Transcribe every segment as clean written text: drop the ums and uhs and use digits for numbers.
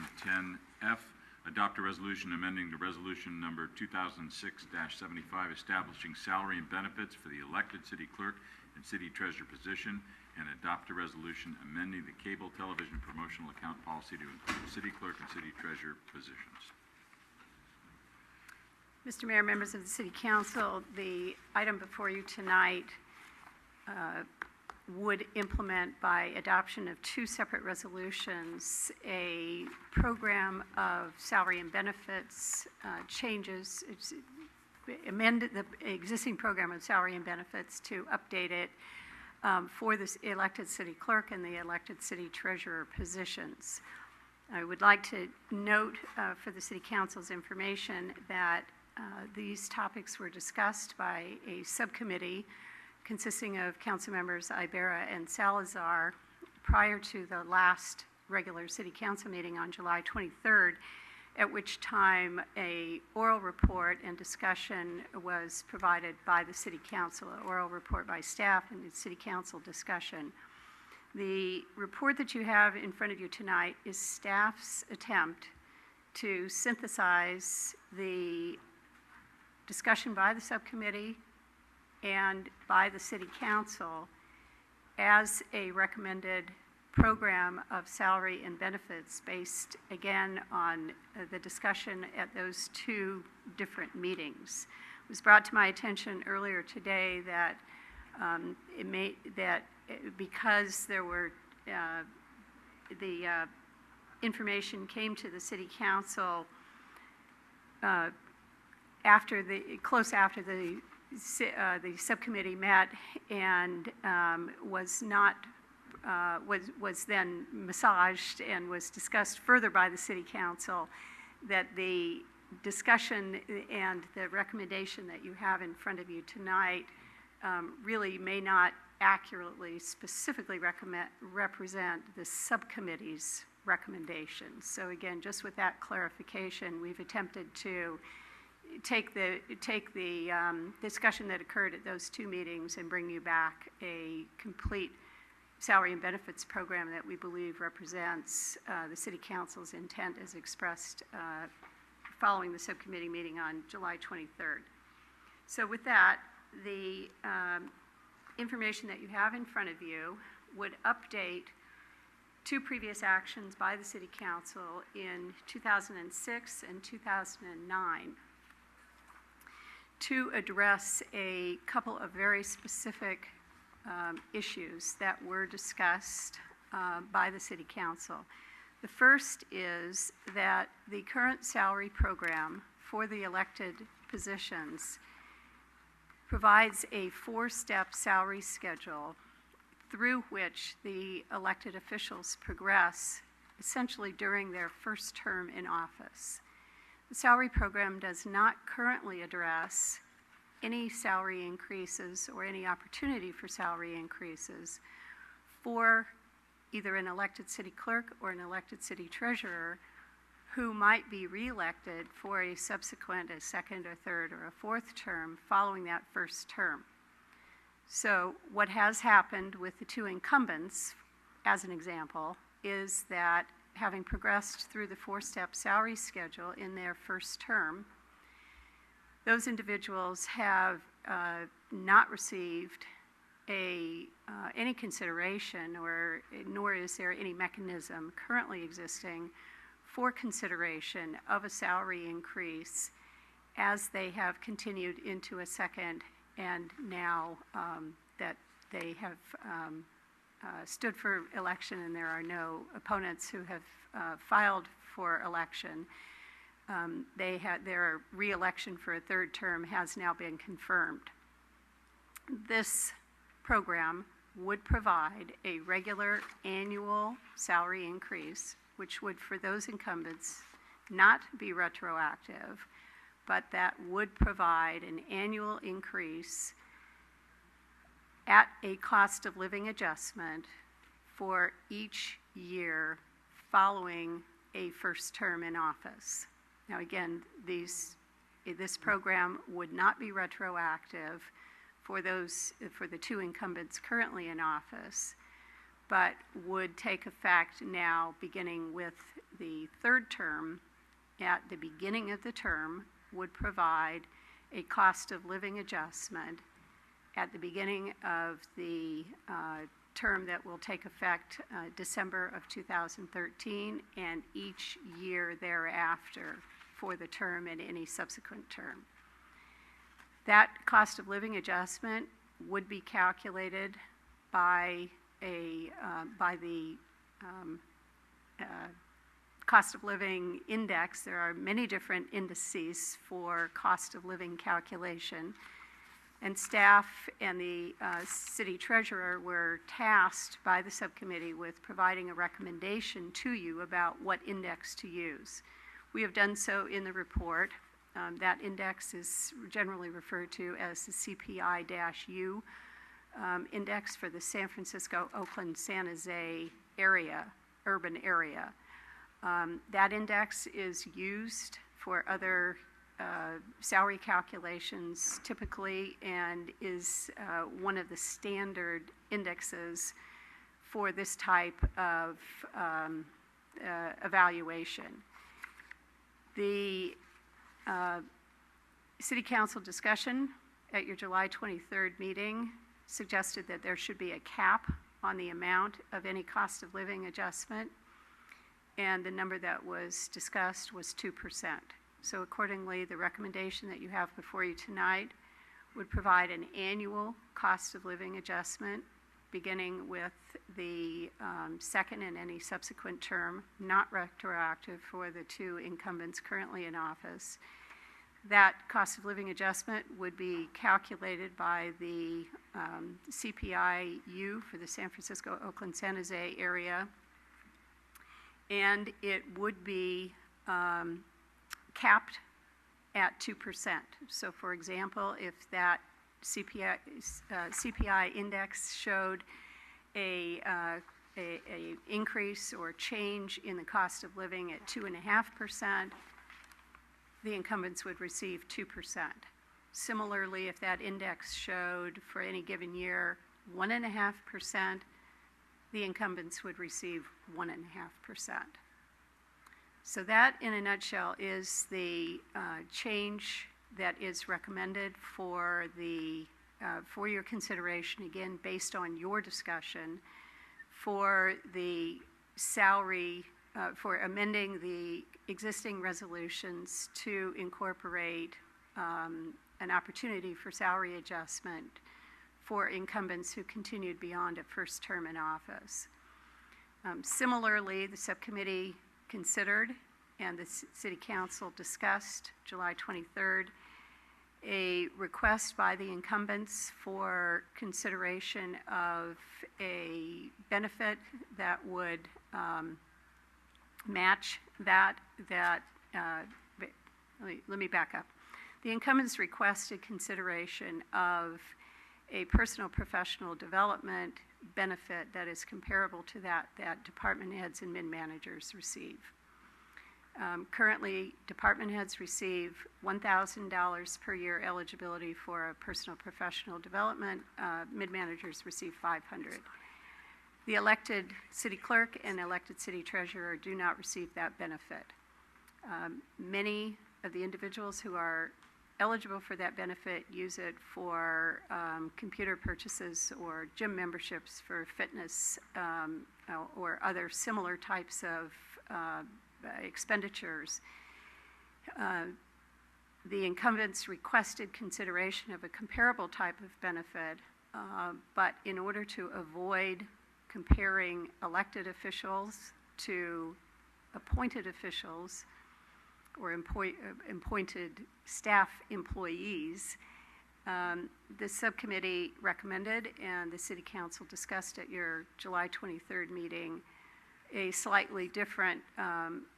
And 10F, adopt a resolution amending the resolution number 2006-75 establishing salary and benefits for the elected city clerk and city treasurer position, and adopt a resolution amending the cable television promotional account policy to include city clerk and city treasurer positions. Mr. Mayor, members of the City Council, the item before you tonight would implement, by adoption of two separate resolutions, a program of salary and benefits changes. It's amended the existing program of salary and benefits to update it for the elected city clerk and the elected city treasurer positions. I would like to note for the City Council's information that these topics were discussed by a subcommittee consisting of council members Ibarra and Salazar prior to the last regular City Council meeting on July 23rd, at which time an oral report and discussion was provided by the City Council, an oral report by staff and the City Council discussion. The report that you have in front of you tonight is staff's attempt to synthesize the discussion by the subcommittee and by the City Council as a recommended program of salary and benefits based, again, on the discussion at those two different meetings. It was brought to my attention earlier today that because there were the information came to the City Council close after the subcommittee met and was then massaged and was discussed further by the City Council, that the discussion and the recommendation that you have in front of you tonight really may not accurately, specifically represent the subcommittee's recommendations. So again, just with that clarification, we've attempted to take the discussion that occurred at those two meetings and bring you back a complete salary and benefits program that we believe represents the City Council's intent as expressed following the subcommittee meeting on July 23rd. So with that, the information that you have in front of you would update two previous actions by the City Council in 2006 and 2009 to address a couple of very specific issues that were discussed by the City Council. The first is that the current salary program for the elected positions provides a four-step salary schedule through which the elected officials progress essentially during their first term in office. The salary program does not currently address any salary increases or any opportunity for salary increases for either an elected city clerk or an elected city treasurer who might be reelected for a subsequent, a second or third or a fourth term following that first term. So what has happened with the two incumbents, as an example, is that having progressed through the four-step salary schedule in their first term, those individuals have not received any consideration, nor is there any mechanism currently existing for consideration of a salary increase as they have continued into a second, and now that they have stood for election and there are no opponents who have filed for election, their re-election for a third term has now been confirmed. This program would provide a regular annual salary increase, which would, for those incumbents, not be retroactive, but that would provide an annual increase at a cost of living adjustment for each year following a first term in office. Now again, this program would not be retroactive for the two incumbents currently in office, but would take effect now beginning with the third term, at the beginning of the term, would provide a cost of living adjustment at the beginning of the term that will take effect December of 2013 and each year thereafter for the term and any subsequent term. That cost of living adjustment would be calculated by the cost of living index. There are many different indices for cost of living calculation, and staff and the city treasurer were tasked by the subcommittee with providing a recommendation to you about what index to use. We have done so in the report. That index is generally referred to as the CPI-U index for the San Francisco, Oakland, San Jose area, urban area. That index is used for other salary calculations typically, and is one of the standard indexes for this type of evaluation. The City Council discussion at your July 23rd meeting suggested that there should be a cap on the amount of any cost of living adjustment, and the number that was discussed was 2%. So accordingly, the recommendation that you have before you tonight would provide an annual cost of living adjustment beginning with the second and any subsequent term, not retroactive for the two incumbents currently in office. That cost of living adjustment would be calculated by the CPI-U for the San Francisco, Oakland, San Jose area, and it would be capped at 2%. So for example, if that CPI index showed a increase or change in the cost of living at 2.5%, the incumbents would receive 2%. Similarly, if that index showed for any given year 1.5%, the incumbents would receive 1.5%. So that, in a nutshell, is the change that is recommended for your consideration, again, based on your discussion, for the salary, for amending the existing resolutions to incorporate an opportunity for salary adjustment for incumbents who continued beyond a first term in office. Similarly, the subcommittee considered and the City Council discussed July 23rd a request by the incumbents for consideration of a benefit that would match that. Let me back up. The incumbents requested consideration of a personal professional development benefit that is comparable to that department heads and mid-managers receive. Currently, department heads receive $1,000 per year eligibility for a personal professional development. Mid-managers receive $500. The elected city clerk and elected city treasurer do not receive that benefit. Many of the individuals who are eligible for that benefit use it for computer purchases or gym memberships for fitness or other similar types of expenditures. The incumbents requested consideration of a comparable type of benefit, but in order to avoid comparing elected officials to appointed officials or appointed staff employees, the subcommittee recommended and the City Council discussed at your July 23rd meeting a slightly different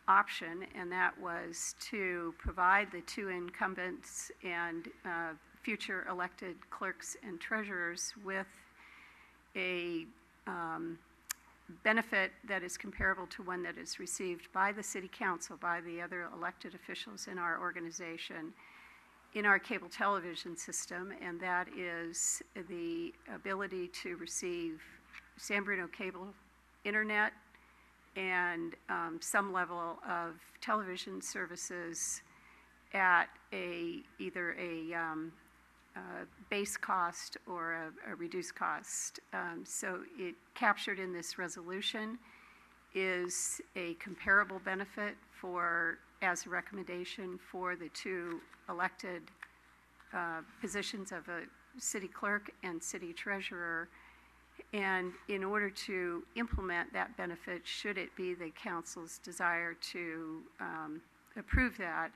option, and that was to provide the two incumbents and future elected clerks and treasurers with a benefit that is comparable to one that is received by the City Council, by the other elected officials in our organization, in our cable television system, and that is the ability to receive San Bruno cable internet and some level of television services at either a base cost or a reduced cost. So it captured in this resolution is a comparable benefit as a recommendation for the two elected positions of a city clerk and city treasurer. And in order to implement that benefit, should it be the council's desire to approve that,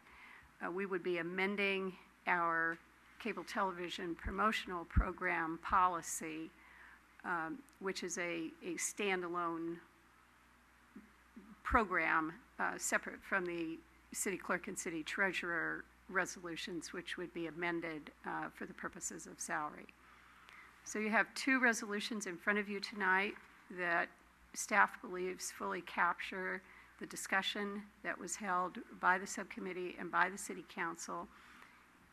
we would be amending our cable television promotional program policy, which is a standalone program separate from the city clerk and city treasurer resolutions, which would be amended for the purposes of salary. So you have two resolutions in front of you tonight that staff believes fully capture the discussion that was held by the subcommittee and by the city council.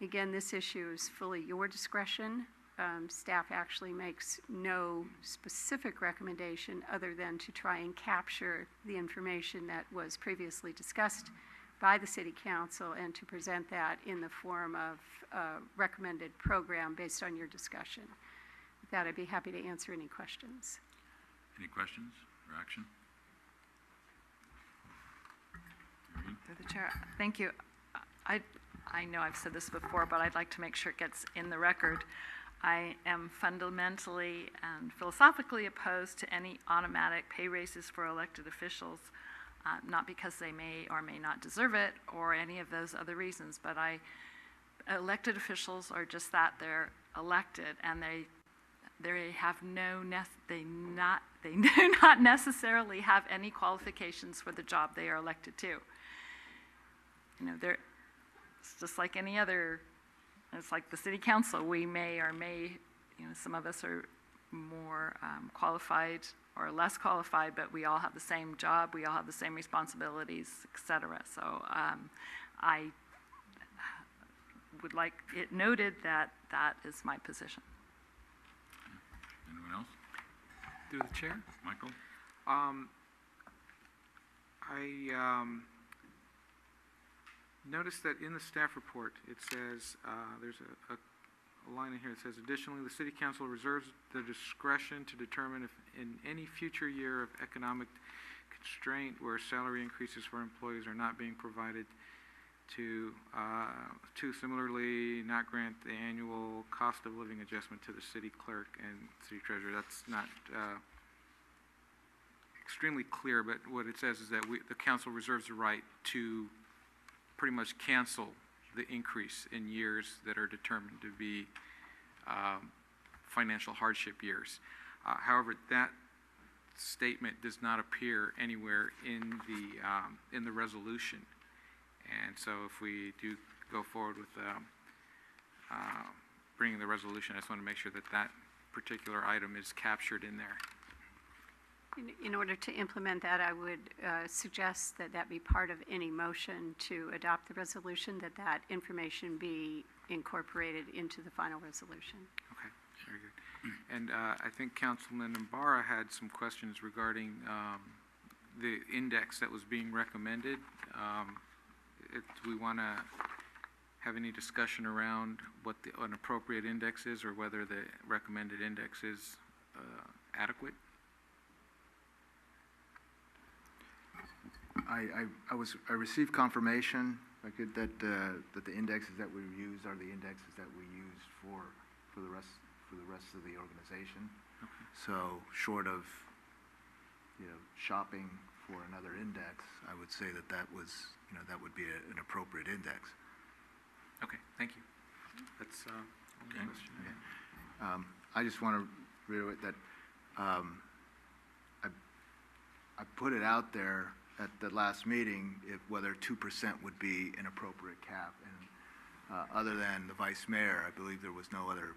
Again, this issue is fully your discretion. Staff actually makes no specific recommendation other than to try and capture the information that was previously discussed by the city council and to present that in the form of a recommended program based on your discussion. With that, I'd be happy to answer any questions. Any questions or action? Through the chair, thank you. I know I've said this before, but I'd like to make sure it gets in the record. I am fundamentally and philosophically opposed to any automatic pay raises for elected officials, not because they may or may not deserve it or any of those other reasons, but elected officials are just that. They're elected, and they have they do not necessarily have any qualifications for the job they are elected to. You know, it's just like any other. It's like the city council. We may or may, you know, some of us are more qualified or less qualified, but we all have the same job. We all have the same responsibilities, et cetera. So I would like it noted that that is my position. Anyone else? Through the chair. Michael? I noticed that in the staff report, it says, there's a line in here that says, additionally, the city council reserves the discretion to determine if in any future year of economic constraint where salary increases for employees are not being provided to similarly not grant the annual cost of living adjustment to the city clerk and city treasurer. That's not extremely clear, but what it says is that the council reserves the right to pretty much cancel the increase in years that are determined to be financial hardship years. However, that statement does not appear anywhere in the resolution. And so if we do go forward with bringing the resolution, I just want to make sure that that particular item is captured in there. In order to implement that, I would suggest that that be part of any motion to adopt the resolution, that information be incorporated into the final resolution. Okay, very good. And I think Councilman Ibarra had some questions regarding the index that was being recommended. Do we want to have any discussion around what an appropriate index is, or whether the recommended index is adequate? I received confirmation that the indexes that we use are the indexes that we use for the rest of the organization. Okay. So short of shopping for another index, I would say that would be an appropriate index. Okay, thank you. That's only a question. Yeah. I just want to reiterate that I put it out there at the last meeting whether 2% would be an appropriate cap, and other than the vice mayor, I believe there was no other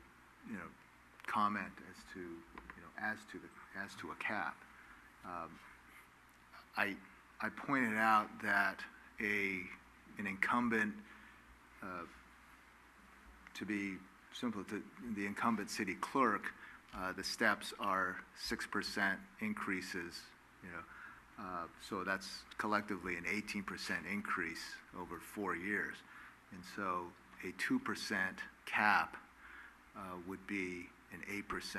comment as to a cap. I pointed out that an incumbent, to be simple, to the incumbent city clerk, the steps are 6% increases, So that's collectively an 18% increase over 4 years. And so a 2% cap would be an 8%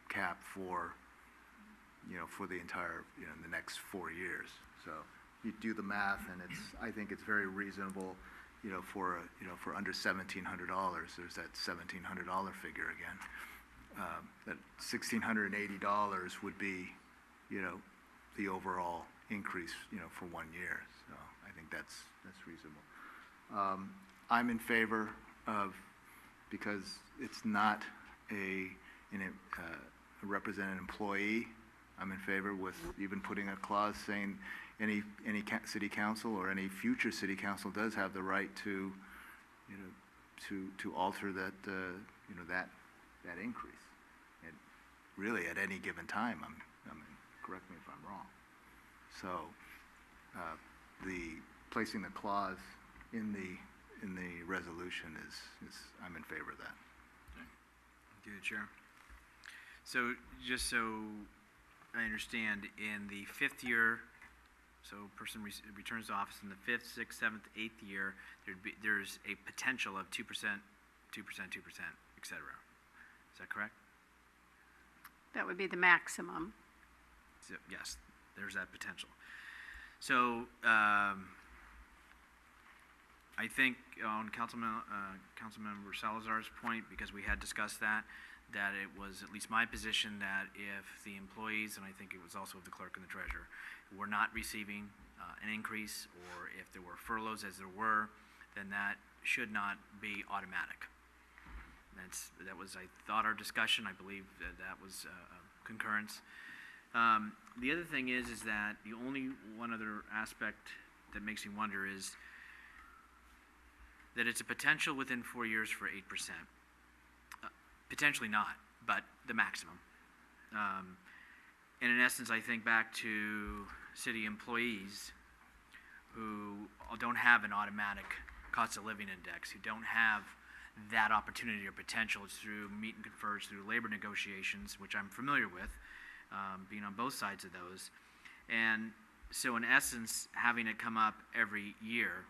cap for, for the entire, the next 4 years. So you do the math, and I think it's very reasonable, for under $1,700, there's that $1,700 figure again. That $1,680 would be, the overall increase, for 1 year. So I think that's reasonable. I'm in favor of, because it's not a represented employee, I'm in favor with even putting a clause saying any city council or any future city council does have the right to, to alter that, that increase. And really, at any given time, correct me if I'm wrong. So, placing the clause in the resolution is I'm in favor of that. Through the chair. So just so I understand, in the 5th year, so person returns to office in the 5th, 6th, 7th, 8th year, there's a potential of 2%, 2%, 2%, et cetera. Is that correct? That would be the maximum. So, yes, there's that potential. So I think on Councilmember Salazar's point, because we had discussed that it was at least my position that if the employees, and I think it was also the clerk and the treasurer, were not receiving an increase, or if there were furloughs as there were, then that should not be automatic. That was, I thought, our discussion. I believe that was concurrence. The other thing is that the only one other aspect that makes me wonder is that it's a potential within 4 years for 8%. Potentially not, but the maximum. And in essence, I think back to city employees who don't have an automatic cost of living index, who don't have that opportunity or potential through meet and confers, through labor negotiations, which I'm familiar with, being on both sides of those. And so in essence, having it come up every year,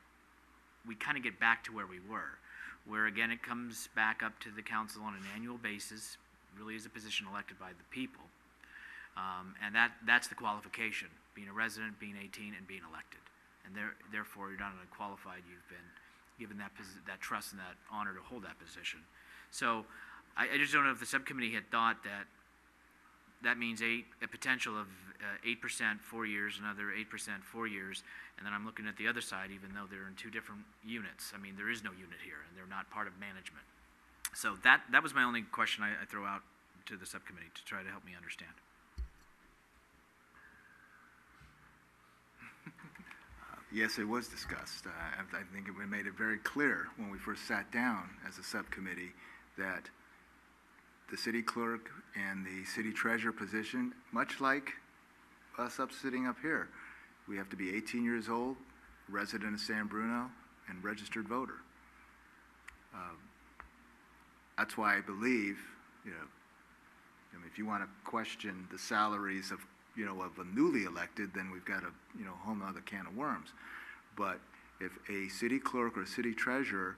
we kind of get back to where we were, where again it comes back up to the council on an annual basis, really is a position elected by the people. And that's the qualification, being a resident, being 18, and being elected. And therefore, you're not unqualified. You've been given that trust and that honor to hold that position. So I just don't know if the subcommittee had thought that means a potential of 8% 4 years, another 8% 4 years, and then I'm looking at the other side, even though they're in two different units. I mean, there is no unit here, and they're not part of management. So that was my only question I throw out to the subcommittee to try to help me understand. Yes, it was discussed. I think we made it very clear when we first sat down as a subcommittee that the city clerk and the city treasurer position, much like us sitting up here, we have to be 18 years old, resident of San Bruno, and registered voter. That's why I believe, if you want to question the salaries of a newly elected, then we've got a whole nother can of worms. But if a city clerk or city treasurer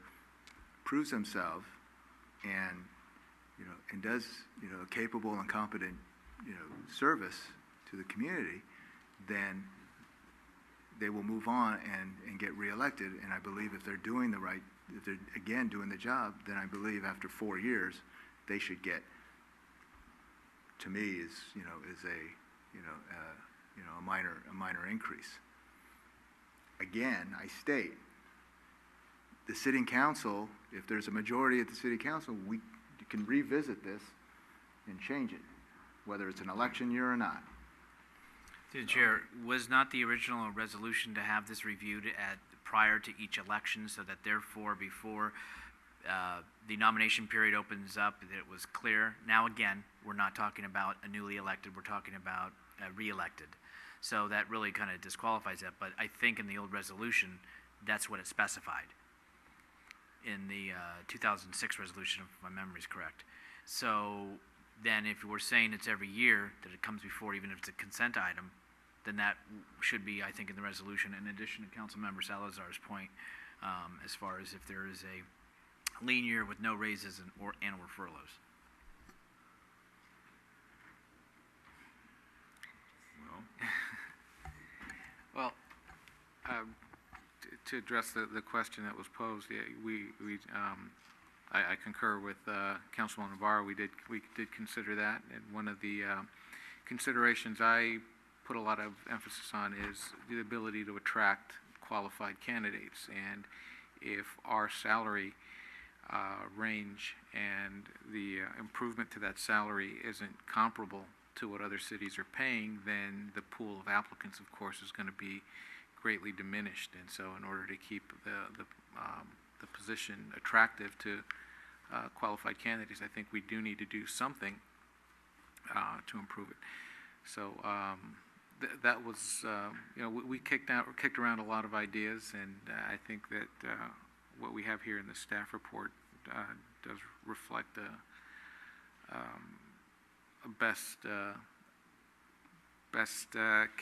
proves themselves and and does capable and competent service to the community, then they will move on and get reelected. And I believe if they're doing if they're again doing the job, then I believe after 4 years they should get, to me, is a minor increase. Again, I state, the sitting council, if there's a majority at the city council, we can revisit this and change it, whether it's an election year or not. Through the chair, was not the original resolution to have this reviewed prior to each election, so that therefore before the nomination period opens up, that it was clear? Now again, we're not talking about a newly elected, we're talking about re-elected. So that really kind of disqualifies that, but I think in the old resolution, that's what it specified in the 2006 resolution, if my memory is correct. So then if we're saying it's every year that it comes before, even if it's a consent item, then that should be, I think, in the resolution, in addition to Councilmember Salazar's point, as far as if there is a lean year with no raises or furloughs. Well, Well, to address the question that was posed, yeah, I concur with Councilman Navarro. We did consider that, and one of the considerations I put a lot of emphasis on is the ability to attract qualified candidates. And if our salary range and the improvement to that salary isn't comparable to what other cities are paying, then the pool of applicants, of course, is going to be greatly diminished. And so in order to keep the position attractive to qualified candidates, I think we do need to do something to improve it. So that was, we kicked around a lot of ideas, and I think that what we have here in the staff report does reflect a best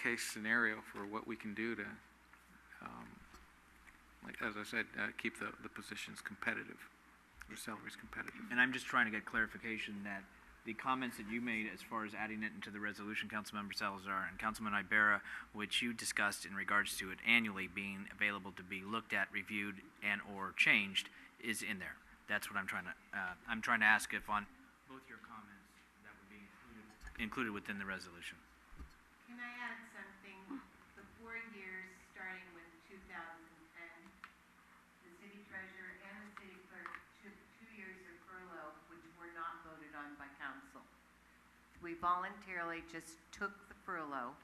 case scenario for what we can do to, like as I said, keep the positions competitive, or salaries competitive. And I'm just trying to get clarification that the comments that you made as far as adding it into the resolution, Councilmember Salazar and Councilman Ibarra, which you discussed in regards to it annually being available to be looked at, reviewed, and or changed, is in there. That's what I'm trying to ask if on both your comments that would be included within the resolution. Can I add something? The 4 years, starting with 2010, the city treasurer and the city clerk took 2 years of furlough, which were not voted on by council. We voluntarily just took the furlough,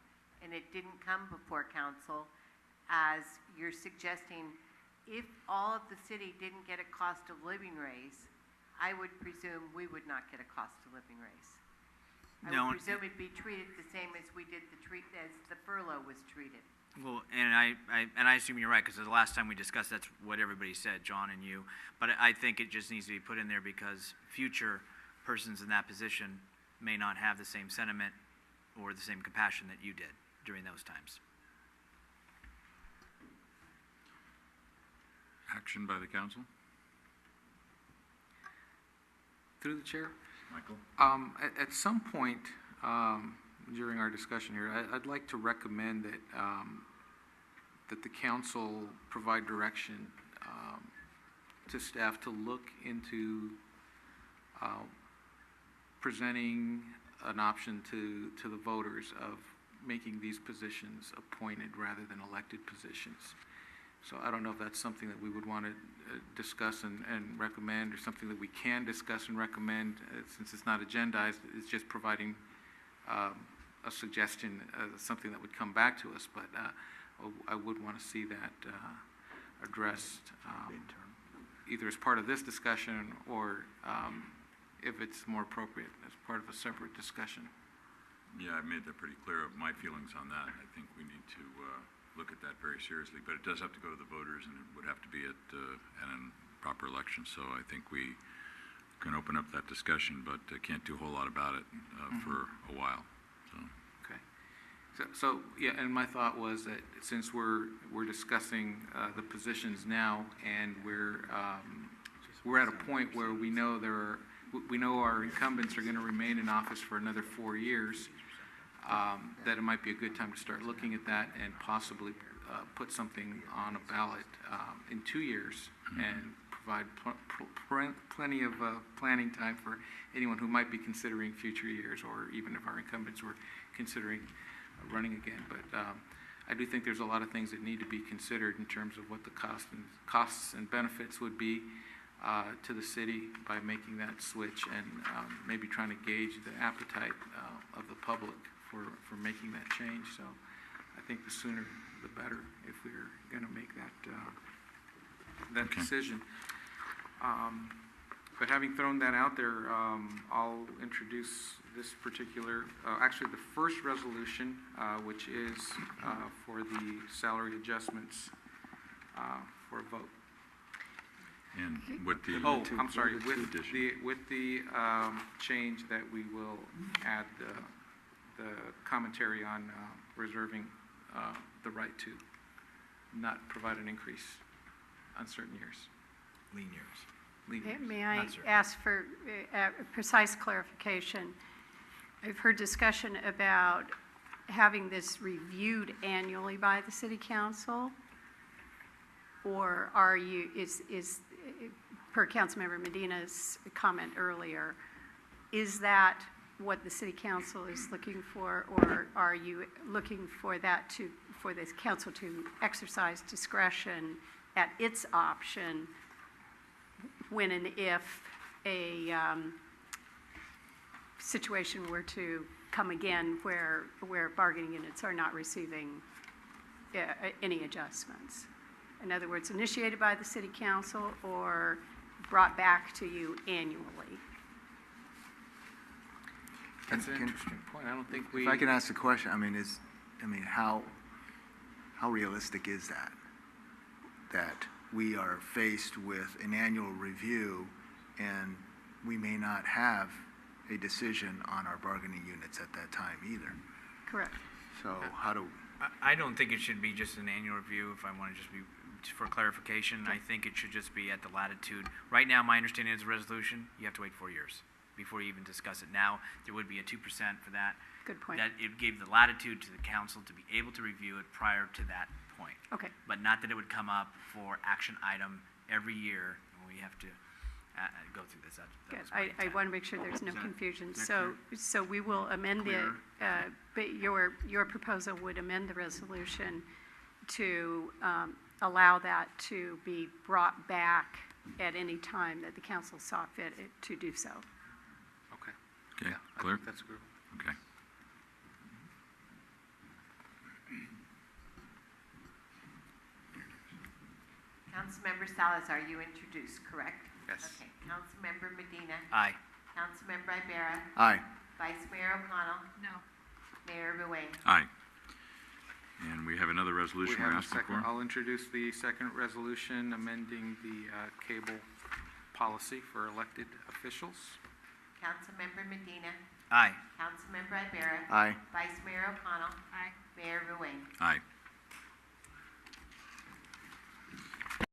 and it didn't come before council, as you're suggesting. If all of the city didn't get a cost of living raise, I would presume we would not get a cost of living raise. I would presume it'd be treated the same as we did as the furlough was treated. Well, and I assume you're right, because the last time we discussed, that's what everybody said, John and you. But I think it just needs to be put in there because future persons in that position may not have the same sentiment or the same compassion that you did during those times. action by the council? Through the chair. Michael? At some point during our discussion here, I'd like to recommend that that the council provide direction to staff to look into presenting an option to the voters of making these positions appointed rather than elected positions. So I don't know if that's something that we would want to discuss and recommend, or something that we can discuss and recommend, since it's not agendized. It's just providing a suggestion, something that would come back to us. But I would want to see that addressed either as part of this discussion, or if it's more appropriate, as part of a separate discussion. Yeah, I made that pretty clear, my feelings on that. I think we need to look at that very seriously, but it does have to go to the voters, and it would have to be at a proper election. So I think we can open up that discussion, but can't do a whole lot about it for a while. So. Okay. So yeah, and my thought was that since we're discussing the positions now, and we're at a point where we know our incumbents are going to remain in office for another 4 years, that it might be a good time to start looking at that and possibly put something on a ballot in 2 years, and provide plenty of planning time for anyone who might be considering future years, or even if our incumbents were considering running again. But I do think there's a lot of things that need to be considered in terms of what the costs and benefits would be to the city by making that switch, and maybe trying to gauge the appetite of the public for making that change. So I think the sooner the better if we're going to make that decision. But having thrown that out there, I'll introduce this particular, actually the first resolution, which is for the salary adjustments for a vote. And with the I'm sorry, with addition. the change that we will add the commentary on reserving the right to not provide an increase on certain years. Lean years. Lean years. May I Not certain. ask for precise clarification? I've heard discussion about having this reviewed annually by the city council, or are you, is per Councilmember Medina's comment earlier, is that what the city council is looking for, or are you looking for that to, for this council to exercise discretion at its option when and if a situation were to come again where bargaining units are not receiving any adjustments? In other words, initiated by the city council or brought back to you annually? That's an Can- interesting point. I don't think we. If I can ask a question, how realistic is that? That we are faced with an annual review and we may not have a decision on our bargaining units at that time either. Correct. So how do, I don't think it should be just an annual review, if I want to just be, for clarification, I think it should just be at the latitude. Right now, my understanding is a resolution, you have to wait 4 years before you even discuss it. Now, there would be a 2% for that. Good point. That it gave the latitude to the council to be able to review it prior to that point. Okay. But not that it would come up for action item every year, and we have to go through this. That Good. was my I intent. want to make sure there's no Is that- confusion. is that So, so we will amend the, Clear? but your proposal would amend the resolution to allow that to be brought back at any time that the council saw fit to do so. Okay. Okay, Yeah, I Clerk? think that's good. Okay. Councilmember Salazar, you introduced, correct? Yes. Okay. Councilmember Medina. Aye. Councilmember Ibarra. aye. Vice Mayor O'Connell. No. Mayor Ruane. Aye. And we have another We resolution we're have a asking second. for. I'll introduce the second resolution amending the cable policy for elected officials. Councilmember Medina. Aye. Councilmember Ibarra. Aye. Vice Mayor O'Connell. Aye. Mayor Ruane. Aye.